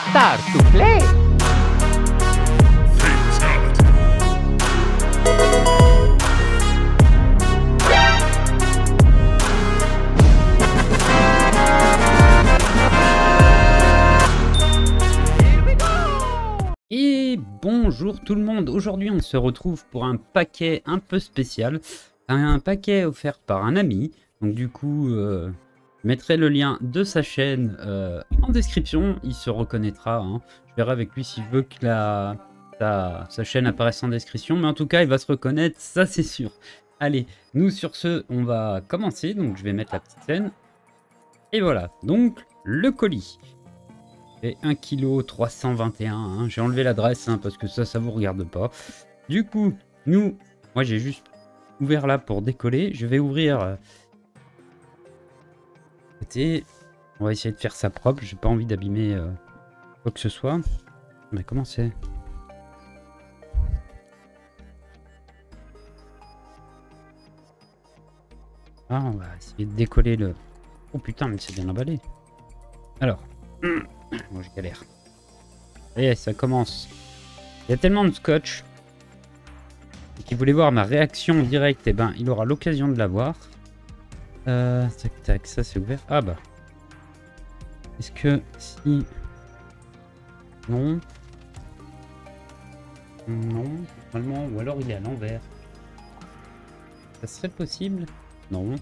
Start to play. Et bonjour tout le monde, aujourd'hui on se retrouve pour un paquet un peu spécial, un paquet offert par un ami, donc du coup je mettrai le lien de sa chaîne en description, il se reconnaîtra, hein. Je verrai avec lui s'il veut que sa chaîne apparaisse en description, mais en tout cas il va se reconnaître, ça c'est sûr. Allez, nous sur ce on va commencer, donc je vais mettre la petite scène, et voilà, donc le colis. Et 1 kg 321, hein. J'ai enlevé l'adresse hein, parce que ça vous regarde pas. Du coup, moi j'ai juste ouvert là pour décoller. Je vais ouvrir côté. On va essayer de faire ça propre. J'ai pas envie d'abîmer quoi que ce soit. Mais comment c'est? Ah, on va essayer de décoller le... Oh putain, mais c'est bien emballé. Alors... Moi je galère. Et ça commence. Il y a tellement de scotch. Et qui voulait voir ma réaction directe, et ben il aura l'occasion de la voir. Tac tac, ça c'est ouvert. Ah bah. Est-ce que si... Non. Non, normalement, ou alors il est à l'envers. Ça serait possible? Non.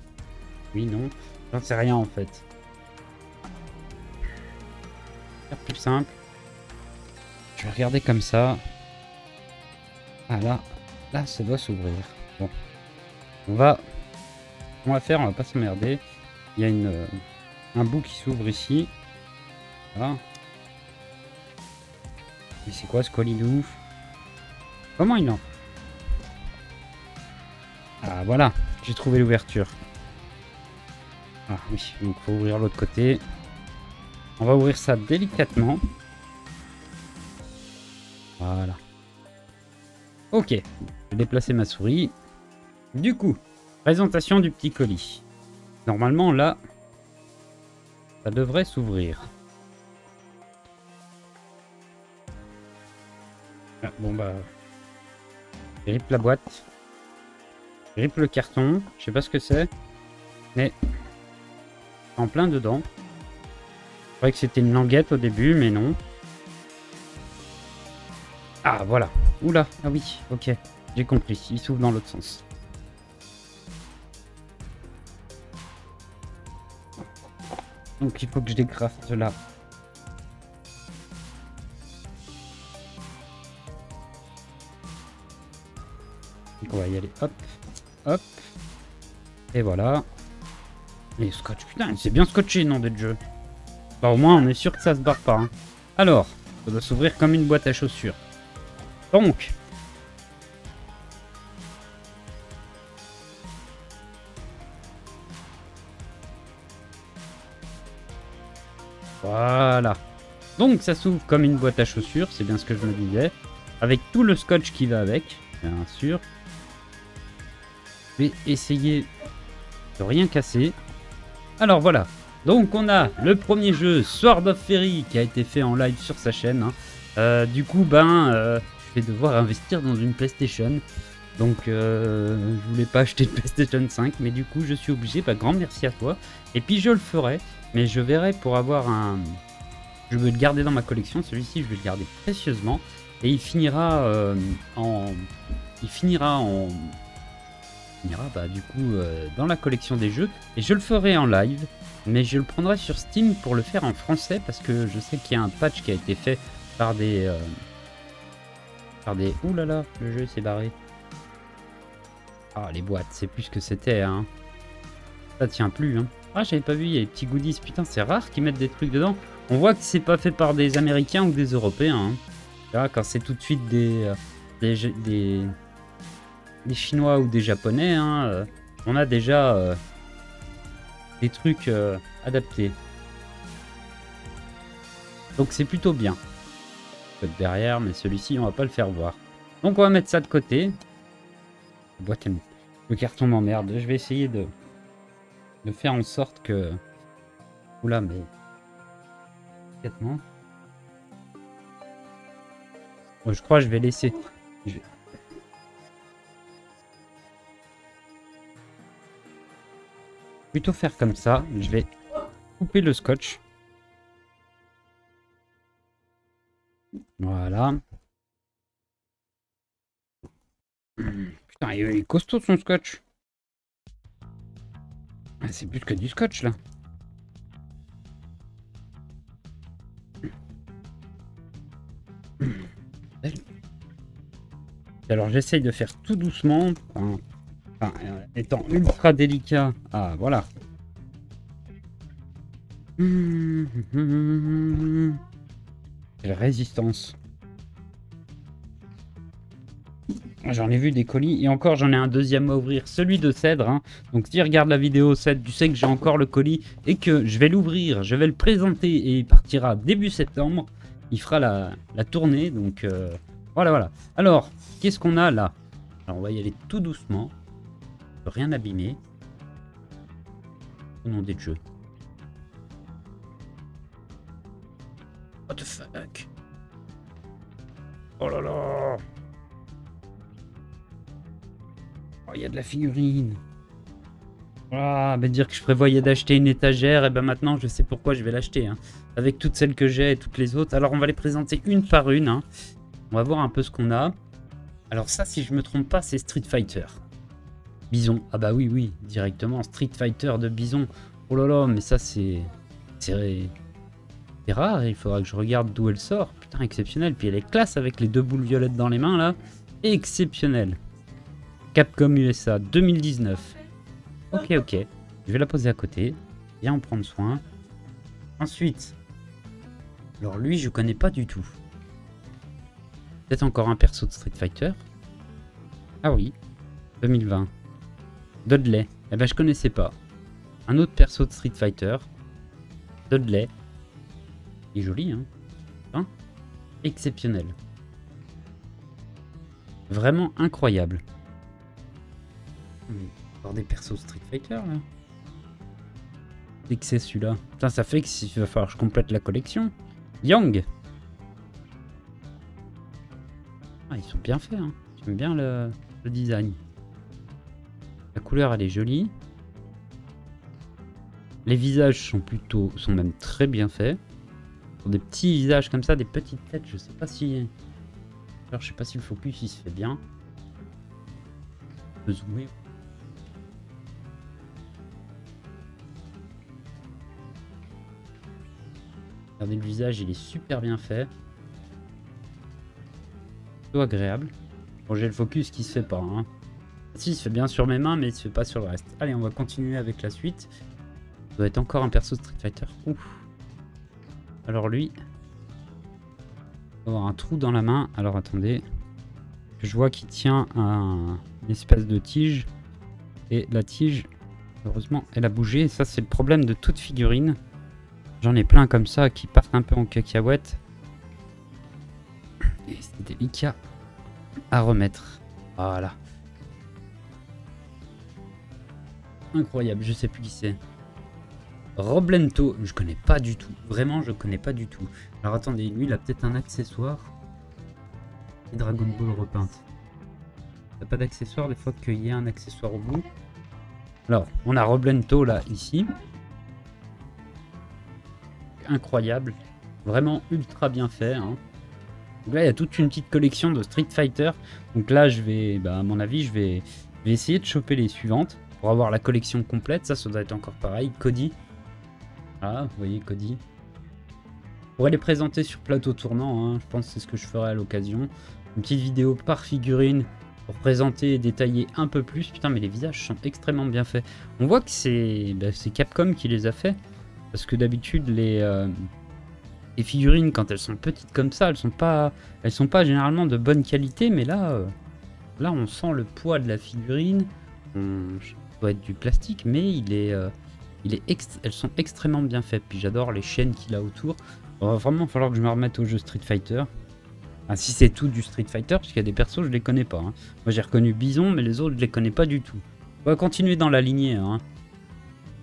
Oui, non. J'en sais rien en fait. Plus simple. Je vais regarder comme ça. Ah là ça doit s'ouvrir. Bon. On va pas s'emmerder. Il y a un bout qui s'ouvre ici. Voilà. Mais c'est quoi ce colis de ouf? Comment il en... Ah voilà, j'ai trouvé l'ouverture. Ah oui, donc faut ouvrir l'autre côté. On va ouvrir ça délicatement. Voilà. Ok. Je vais déplacer ma souris. Du coup, présentation du petit colis. Normalement, là, ça devrait s'ouvrir. Ah, bon, bah... Je rip la boîte. Je rip le carton. Je sais pas ce que c'est. Mais... En plein dedans. Je croyais que c'était une languette au début, mais non. Ah, voilà. Oula, ah oui, ok. J'ai compris, il s'ouvre dans l'autre sens. Donc il faut que je décrasse cela. Donc on va y aller, hop, hop. Et voilà. Et scotch, putain, c'est bien scotché, nom de jeu. Bah au moins on est sûr que ça se barre pas. Hein. Alors, ça doit s'ouvrir comme une boîte à chaussures. Donc. Voilà. Donc ça s'ouvre comme une boîte à chaussures, c'est bien ce que je me disais. Avec tout le scotch qui va avec, bien sûr. Je vais essayer de rien casser. Alors voilà. Donc on a le premier jeu Sword of Fairy qui a été fait en live sur sa chaîne. Hein. Du coup, je vais devoir investir dans une PlayStation. Donc je voulais pas acheter de PlayStation 5, mais du coup je suis obligé. Bah, grand merci à toi. Et puis je le ferai, mais je verrai pour avoir un... Je veux le garder dans ma collection. Celui-ci je vais le garder précieusement. Et il finira du coup dans la collection des jeux. Et je le ferai en live. Mais je le prendrai sur Steam pour le faire en français parce que je sais qu'il y a un patch qui a été fait par des... Ouh là là, le jeu s'est barré. Ah, les boîtes, c'est plus ce que c'était, hein. Ça tient plus, hein. Ah, j'avais pas vu, il y a des petits goodies. Putain, c'est rare qu'ils mettent des trucs dedans. On voit que c'est pas fait par des Américains ou des Européens, hein. Là, quand c'est tout de suite des Chinois ou des Japonais, hein, on a déjà... des trucs adaptés. Donc c'est plutôt bien. Peut-être derrière, mais celui-ci on va pas le faire voir. Donc on va mettre ça de côté. La boîte, le carton m'emmerde. Je vais essayer de faire en sorte que... Oula, mais... Je crois que je vais laisser. Je vais plutôt faire comme ça. Je vais couper le scotch. Voilà. Putain, il est costaud son scotch. Ah, c'est plus que du scotch là. Alors j'essaye de faire tout doucement. Enfin, étant ultra délicat. Ah, voilà. Quelle résistance. J'en ai vu des colis et encore j'en ai un deuxième à ouvrir, celui de Cèdre. Hein. Donc si tu regardes la vidéo Cèdre, tu sais que j'ai encore le colis et que je vais l'ouvrir, je vais le présenter et il partira début septembre. Il fera la tournée, donc voilà. Alors, qu'est-ce qu'on a là? Alors on va y aller tout doucement, rien abîmer. Au nom des jeux. What the fuck? Oh là là! Oh, il y a de la figurine. Ah, bah dire que je prévoyais d'acheter une étagère, et ben maintenant je sais pourquoi je vais l'acheter. Hein. Avec toutes celles que j'ai et toutes les autres. Alors on va les présenter une par une. Hein. On va voir un peu ce qu'on a. Alors ça, si je me trompe pas, c'est Street Fighter. Bison. Ah bah oui, directement. Street Fighter de Bison. Oh là là, mais ça c'est rare. Il faudra que je regarde d'où elle sort. Putain, exceptionnel. Puis elle est classe avec les deux boules violettes dans les mains là. Exceptionnel. Capcom USA 2019. Ok. Je vais la poser à côté. Bien en prendre soin. Ensuite. Alors lui, je connais pas du tout. Peut-être encore un perso de Street Fighter. Ah oui. 2020. Dudley. Eh ben je connaissais pas. Un autre perso de Street Fighter. Dudley. Il est joli, hein. Exceptionnel. Vraiment incroyable. Encore des persos Street Fighter là. Dès que c'est celui-là. Putain, ça fait qu'il va falloir que je complète la collection. Yang. Ah, ils sont bien faits. Hein. J'aime bien le design. La couleur, elle est jolie. Les visages sont même très bien faits. Pour des petits visages comme ça, des petites têtes, je sais pas si... Alors, je sais pas si le focus il se fait bien. On peut zoomer. Regardez le visage, il est super bien fait. Plutôt agréable. Bon, j'ai le focus qui se fait pas. Hein. Si, il se fait bien sur mes mains, mais il se fait pas sur le reste. Allez, on va continuer avec la suite. Ça doit être encore un perso de Street Fighter. Ouf. Alors lui, il va avoir un trou dans la main. Alors attendez. Je vois qu'il tient une espèce de tige. Et la tige, heureusement, elle a bougé. Et ça, c'est le problème de toute figurine. J'en ai plein comme ça qui partent un peu en cacahuète. Et c'est délicat à remettre. Voilà. Incroyable, je sais plus qui c'est. Roblento, je connais pas du tout. Vraiment, je connais pas du tout. Alors attendez, lui, il a peut-être un accessoire. Et Dragon Ball repeinte. T'as pas d'accessoire, des fois qu'il y ait un accessoire au bout. Alors, on a Roblento là, ici. Incroyable. Vraiment ultra bien fait. Hein. Donc là, il y a toute une petite collection de Street Fighter. Donc là, je vais, à mon avis, je vais essayer de choper les suivantes. Pour avoir la collection complète. Ça doit être encore pareil. Cody. Ah, vous voyez Cody. Je pourrais les présenter sur plateau tournant, hein. Je pense que c'est ce que je ferai à l'occasion. Une petite vidéo par figurine pour présenter et détailler un peu plus. Putain, mais les visages sont extrêmement bien faits. On voit que c'est Capcom qui les a fait. Parce que d'habitude, les figurines, quand elles sont petites comme ça, elles sont pas généralement de bonne qualité. Mais là, on sent le poids de la figurine. Ça doit être du plastique, mais elles sont extrêmement bien faites. Puis j'adore les chaînes qu'il a autour. Il va vraiment falloir que je me remette au jeu Street Fighter. Ah, si c'est tout du Street Fighter, parce qu'il y a des persos, je les connais pas. Hein. Moi j'ai reconnu Bison, mais les autres, je les connais pas du tout. On va continuer dans la lignée. Hein.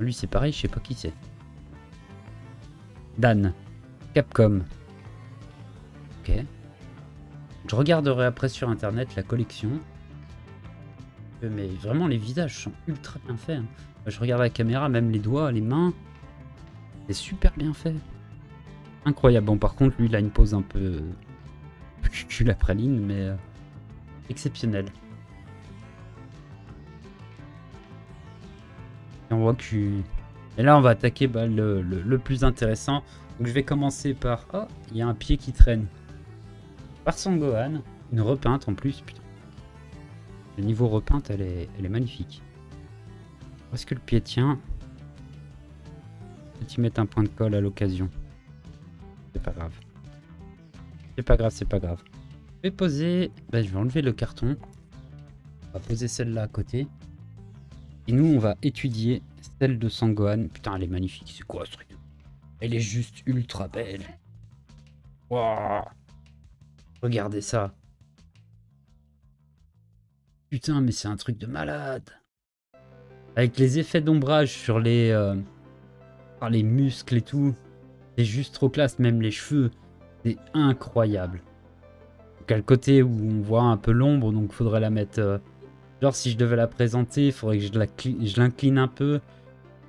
Lui c'est pareil, je sais pas qui c'est. Dan. Capcom. Ok. Je regarderai après sur internet la collection. Mais vraiment, les visages sont ultra bien faits. Hein. Je regarde la caméra, même les doigts, les mains. C'est super bien fait. Incroyable. Bon, par contre, lui, il a une pose un peu cul la praline, mais exceptionnelle. Et on voit que... Et là, on va attaquer le plus intéressant. Donc, je vais commencer par... Oh, il y a un pied qui traîne. Par Sangohan. Une repeinte en plus, putain. Le niveau repeinte, elle est magnifique. Où est-ce que le pied tient? Peut-être y mettre un point de colle à l'occasion. C'est pas grave. C'est pas grave, c'est pas grave. Je vais poser... Ben, je vais enlever le carton. On va poser celle-là à côté. Et nous, on va étudier celle de Sangohan. Putain, elle est magnifique. C'est quoi ce truc? Elle est juste ultra belle. Wow. Regardez ça. Putain, mais c'est un truc de malade. Avec les effets d'ombrage sur les muscles et tout. C'est juste trop classe. Même les cheveux. C'est incroyable. Donc à le côté où on voit un peu l'ombre. Donc il faudrait la mettre... genre si je devais la présenter, il faudrait que je l'incline un peu.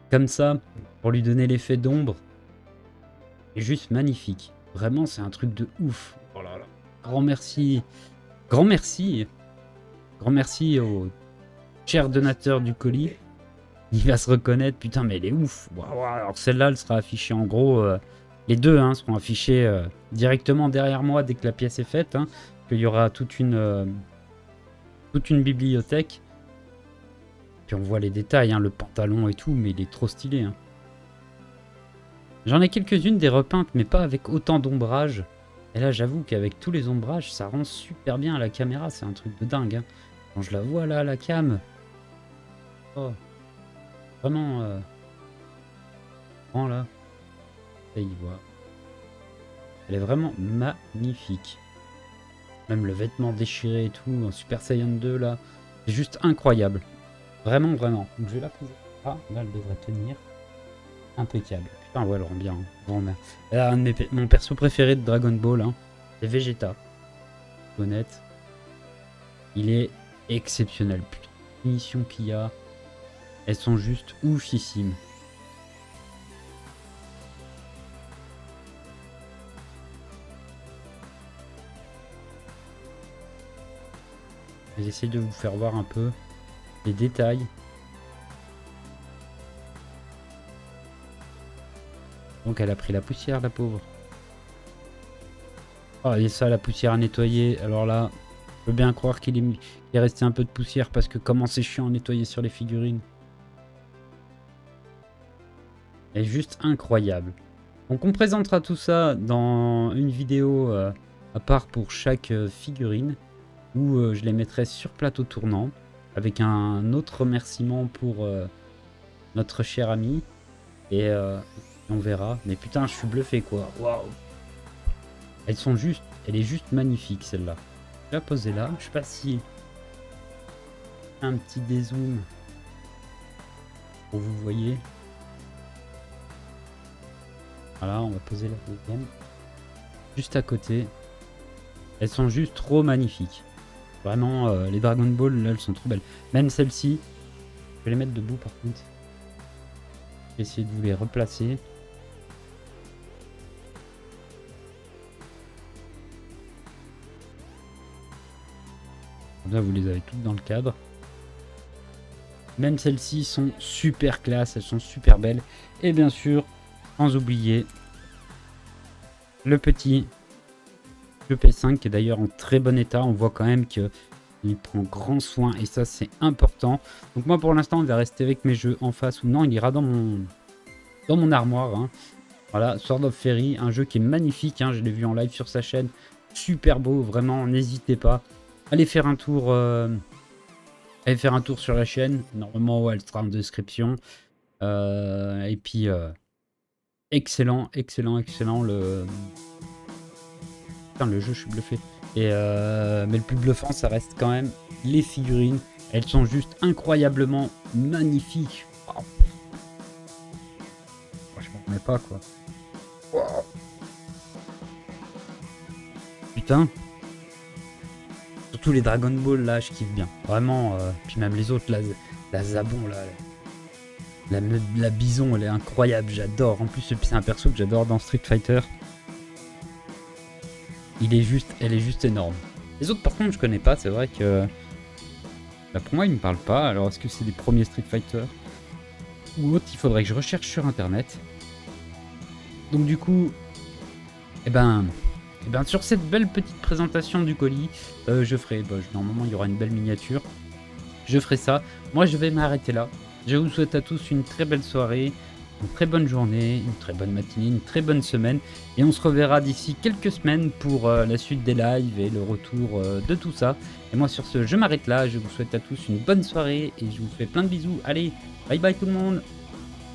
Comme ça. Pour lui donner l'effet d'ombre. C'est juste magnifique. Vraiment, c'est un truc de ouf. Oh là là. Grand merci. Grand merci. Grand merci au cher donateur du colis. Il va se reconnaître. Putain, mais elle est ouf. Wow, alors celle-là, elle sera affichée en gros. Les deux seront affichés directement derrière moi dès que la pièce est faite. Hein, qu'il y aura toute une bibliothèque. Puis on voit les détails, hein, le pantalon et tout. Mais il est trop stylé. Hein. J'en ai quelques-unes des repeintes, mais pas avec autant d'ombrage. Et là, j'avoue qu'avec tous les ombrages, ça rend super bien à la caméra. C'est un truc de dingue. Hein. Quand je la vois là, la cam. Oh. Vraiment. Prends là. Et il voit. Elle est vraiment magnifique. Même le vêtement déchiré et tout, en Super Saiyan 2 là. C'est juste incroyable. Vraiment, vraiment. Donc je vais la poser. Ah, là, elle devrait tenir. Impeccable. Putain, ouais, elle rend bien. Hein. Mon perso préféré de Dragon Ball, hein, c'est Vegeta. Honnête. Il est exceptionnel. Putain, les finitions qu'il y a. Elles sont juste oufissimes. J'essaie de vous faire voir un peu les détails. Donc elle a pris la poussière, la pauvre. Oh, et ça, la poussière à nettoyer. Alors là, je peux bien croire qu'il est resté un peu de poussière parce que comment c'est chiant à nettoyer sur les figurines. Elle est juste incroyable. Donc on présentera tout ça dans une vidéo à part pour chaque figurine. Où je les mettrai sur plateau tournant. Avec un autre remerciement pour notre cher ami. Et... on verra. Mais putain, je suis bluffé quoi. Waouh. Elle est juste magnifique celle-là. Je vais la poser là. Je sais pas si... Un petit dézoom. Pour vous voyez. Voilà, on va poser la deuxième. Juste à côté. Elles sont juste trop magnifiques. Vraiment, les Dragon Ball, là, elles sont trop belles. Même celle-ci. Je vais les mettre debout par contre. Je vais essayer de vous les replacer. Là, vous les avez toutes dans le cadre. Même celles-ci sont super classe, elles sont super belles. Et bien sûr, sans oublier le petit P5 qui est d'ailleurs en très bon état. On voit quand même qu'il prend grand soin et ça c'est important. Donc moi pour l'instant, on va rester avec mes jeux en face ou non, il ira dans mon armoire. Hein. Voilà, Sword of Fairy, un jeu qui est magnifique. Hein, je l'ai vu en live sur sa chaîne. Super beau, vraiment, n'hésitez pas. Allez faire un tour sur la chaîne. Normalement, ouais, elle sera en description. Et puis, excellent. Le jeu, je suis bluffé. Mais le plus bluffant, ça reste quand même les figurines. Elles sont juste incroyablement magnifiques. Oh. Je m'en remets pas, quoi. Oh. Putain. Surtout les Dragon Ball, là, je kiffe bien. Vraiment, puis même les autres, là, la Zabon, là, la Bison, elle est incroyable, j'adore. En plus, c'est un perso que j'adore dans Street Fighter. Elle est juste énorme. Les autres, par contre, je connais pas, c'est vrai que... Là, pour moi, ils me parlent pas. Alors, est-ce que c'est des premiers Street Fighter ou autre? Il faudrait que je recherche sur Internet. Donc, du coup... sur cette belle petite présentation du colis, je ferai... normalement, il y aura une belle miniature. Je ferai ça. Moi, je vais m'arrêter là. Je vous souhaite à tous une très belle soirée, une très bonne journée, une très bonne matinée, une très bonne semaine. Et on se reverra d'ici quelques semaines pour la suite des lives et le retour de tout ça. Et moi, sur ce, je m'arrête là. Je vous souhaite à tous une bonne soirée et je vous fais plein de bisous. Allez, bye bye tout le monde!